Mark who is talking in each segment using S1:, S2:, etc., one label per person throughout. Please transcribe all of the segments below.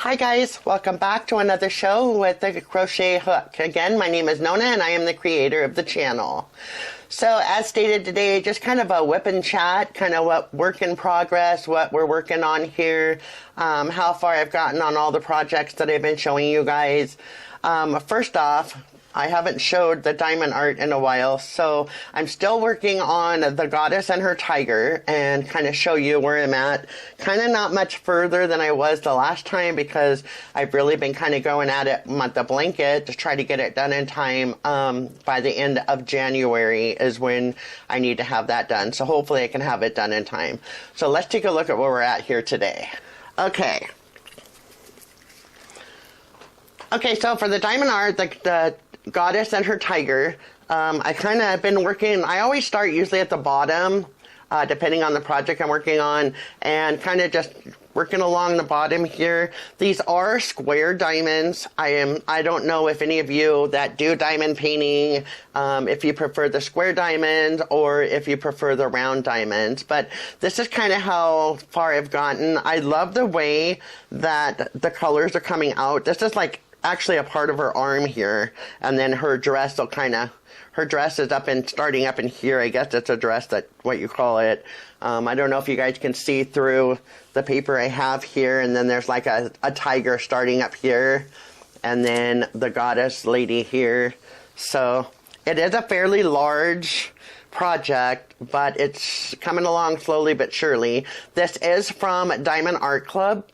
S1: Hi guys, welcome back to another show with the crochet hook. Again, my name is Nona and I am the creator of the channel. So as stated today, just kind of a whip and chat, kind of what work in progress, what we're working on here, how far I've gotten on all the projects that I've been showing you guys. First off, I haven't showed the diamond art in a while, so I'm still working on the goddess and her tiger and kind of show you where I'm at. Kind of not much further than I was the last time because I've really been kind of going at it with the blanket to try to get it done in time. By the end of January is when I need to have that done, so hopefully I can have it done in time. So let's take a look at where we're at here today. Okay, so for the diamond art, the goddess and her tiger, I kind of been working, I always start usually at the bottom, depending on the project I'm working on, and kind of just working along the bottom here. These are square diamonds. I don't know if any of you that do diamond painting, if you prefer the square diamonds or if you prefer the round diamonds, but this is kind of how far I've gotten. I love the way that the colors are coming out. This is like actually a part of her arm here, and then her dress will kind of, her dress is starting up in here. I guess it's a dress, that what you call it. I don't know if you guys can see through the paper I have here, and then there's like a tiger starting up here, and then the goddess lady here. So it is a fairly large project, but it's coming along slowly but surely. This is from Diamond Art Club.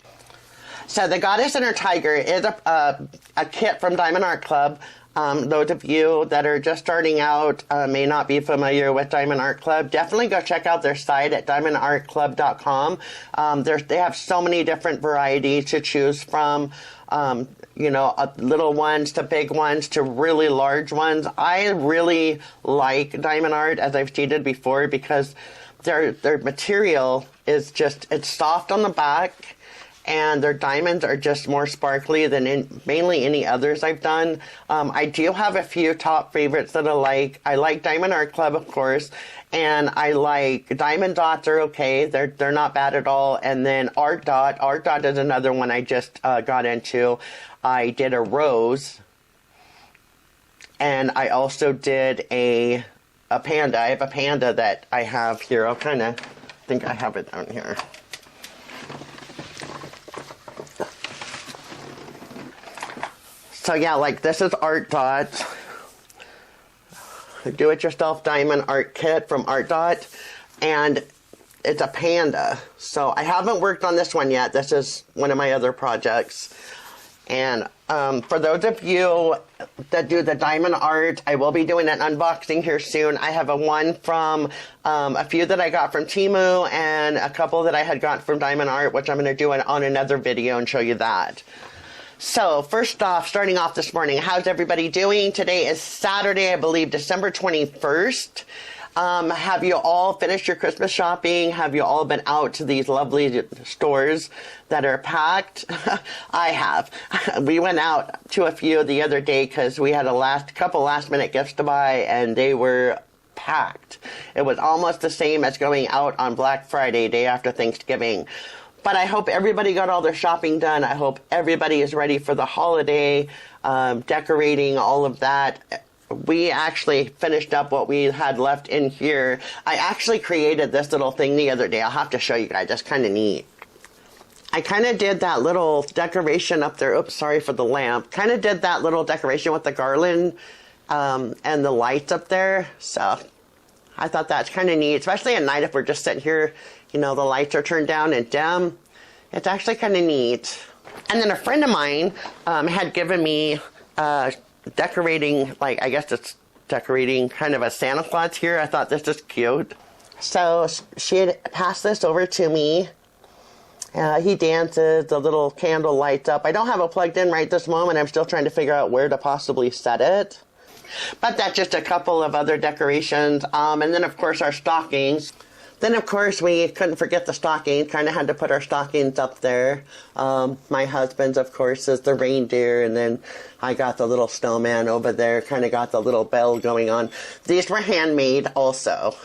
S1: So the goddess and her tiger is a kit from Diamond Art Club. Those of you that are just starting out may not be familiar with Diamond Art Club. Definitely go check out their site at diamondartclub.com. They have so many different varieties to choose from. You know, little ones to big ones to really large ones. I really like diamond art, as I've stated before, because their material is just, it's soft on the back, and their diamonds are just more sparkly than mainly any others I've done. I do have a few top favorites that I like. I like Diamond Art Club, of course, and I like Diamond Dots are okay. They're not bad at all. And then Art Dot. Art Dot is another one I just got into. I did a rose, and I also did a panda. I have a panda that I have here. I'll kind of think I have it down here. So yeah, like this is Art Dot, do-it-yourself diamond art kit from Art Dot, and it's a panda. So I haven't worked on this one yet. This is one of my other projects. And for those of you that do the diamond art, I will be doing an unboxing here soon. I have a one from a few that I got from Temu and a couple that I had got from Diamond Art, which I'm going to do on another video and show you that. So first off, starting off this morning, how's everybody doing? Today is Saturday, I believe, December 21st. Have you all finished your Christmas shopping? Have you all been out to these lovely stores that are packed? I have. We went out to a few the other day because we had a couple last minute gifts to buy, and they were packed. It was almost the same as going out on Black Friday, day after Thanksgiving. But I hope everybody got all their shopping done. I hope everybody is ready for the holiday, decorating, all of that. We actually finished up what we had left in here. I actually created this little thing the other day. I'll have to show you guys. It's kind of neat. I kind of did that little decoration up there. Oops, sorry for the lamp. Kind of did that little decoration with the garland and the lights up there. So I thought that's kind of neat, especially at night if we're just sitting here. You know, the lights are turned down and dim. It's actually kind of neat. And then a friend of mine had given me decorating, like, I guess it's decorating kind of a Santa Claus here. I thought this is cute. So she had passed this over to me. He dances, the little candle lights up. I don't have it plugged in right this moment. I'm still trying to figure out where to possibly set it. But that's just a couple of other decorations. And then, of course, our stockings. Then, of course, we couldn't forget the stockings. Kind of had to put our stockings up there. My husband's, of course, is the reindeer. And then I got the little snowman over there. Kind of got the little bell going on. These were handmade also.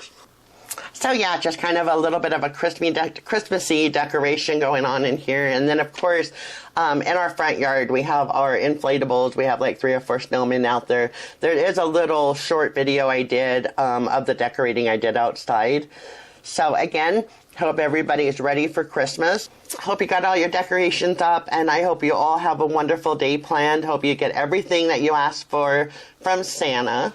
S1: So yeah, just kind of a little bit of a Christmassy decoration going on in here. And then of course, in our front yard, we have our inflatables. We have like 3 or 4 snowmen out there. There is a little short video I did of the decorating I did outside. So again, hope everybody is ready for Christmas. Hope you got all your decorations up, and I hope you all have a wonderful day planned. Hope you get everything that you asked for from Santa.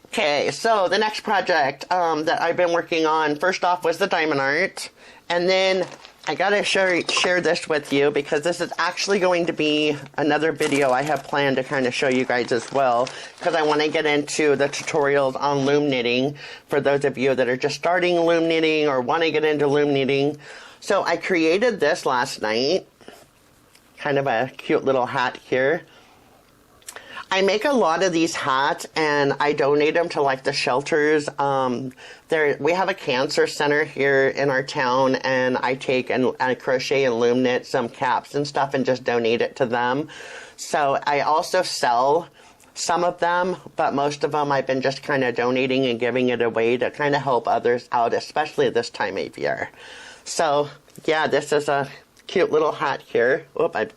S1: Okay, so the next project that I've been working on, first off, was the diamond art. And then I gotta share this with you because this is actually going to be another video I have planned to kind of show you guys as well. Because I want to get into the tutorials on loom knitting for those of you that are just starting loom knitting or want to get into loom knitting. So I created this last night. Kind of a cute little hat here. I make a lot of these hats and I donate them to like the shelters. We have a cancer center here in our town, and I take and I crochet and loom knit some caps and stuff and just donate it to them. So I also sell some of them, but most of them I've been just kind of donating and giving it away to kind of help others out, especially this time of year. So yeah, this is a cute little hat here. Oop, I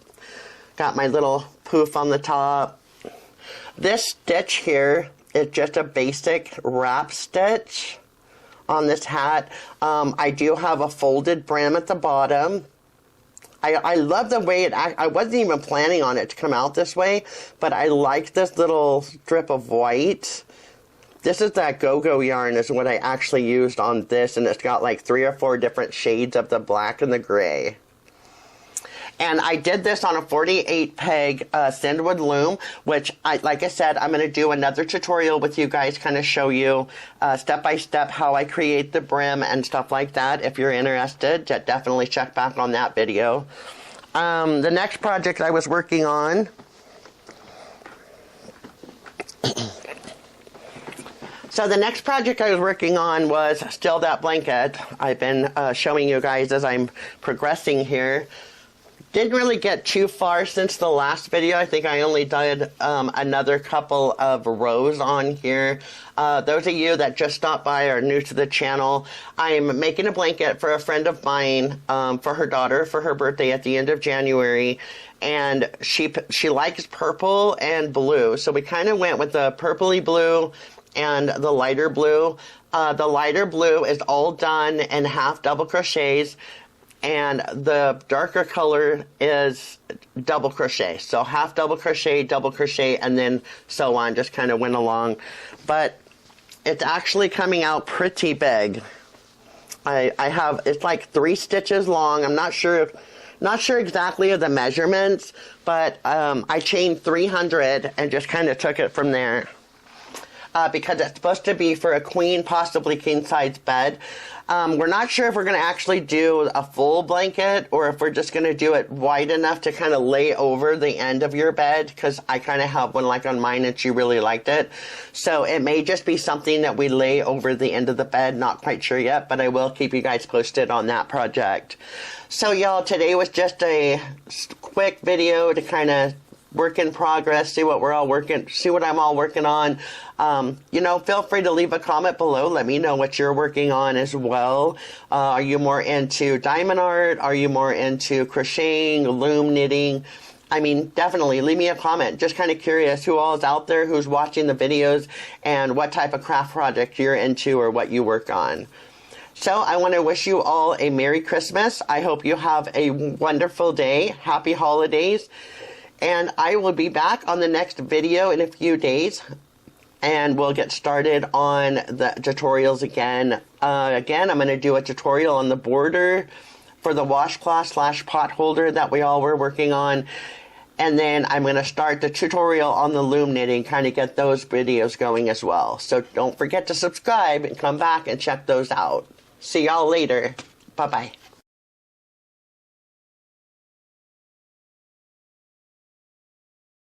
S1: got my little poof on the top. This stitch here is just a basic wrap stitch on this hat. I do have a folded brim at the bottom. I love the way I wasn't even planning on it to come out this way, but I like this little strip of white. This is that go-go yarn is what I actually used on this, and it's got like 3 or 4 different shades of the black and the gray. And I did this on a 48 peg sandwood loom, which, like I said, I'm going to do another tutorial with you guys, kind of show you step by step how I create the brim and stuff like that. If you're interested, definitely check back on that video. The next project I was working on, so the next project I was working on was still that blanket. I've been showing you guys as I'm progressing here. Didn't really get too far since the last video. I think I only did another couple of rows on here. Those of you that just stopped by or new to the channel, I'm making a blanket for a friend of mine for her daughter for her birthday at the end of January. And she likes purple and blue. So we kind of went with the purpley blue and the lighter blue. The lighter blue is all done in half double crochets. And the darker color is double crochet. So half double crochet, and then so on, just kind of went along. But it's actually coming out pretty big. It's like 3 stitches long. I'm not sure exactly of the measurements, but I chained 300 and just kind of took it from there. Because it's supposed to be for a queen, possibly king size bed. We're not sure if we're going to actually do a full blanket or if we're just going to do it wide enough to kind of lay over the end of your bed, because I kind of have one like on mine and she really liked it. So it may just be something that we lay over the end of the bed. Not quite sure yet, but I will keep you guys posted on that project. So y'all, today was just a quick video to kind of work in progress, see what I'm all working on. You know, feel free to leave a comment below. Let me know what you're working on as well. Are you more into diamond art? Are you more into crocheting, loom knitting? I mean, definitely leave me a comment. Just kind of curious who all is out there, who's watching the videos, and what type of craft project you're into or what you work on. So I want to wish you all a Merry Christmas. I hope you have a wonderful day. Happy holidays. And I will be back on the next video in a few days, and we'll get started on the tutorials again. Again, I'm going to do a tutorial on the border for the washcloth / pot holder that we all were working on. And then I'm going to start the tutorial on the loom knitting, kind of get those videos going as well. So don't forget to subscribe and come back and check those out. See y'all later. Bye-bye.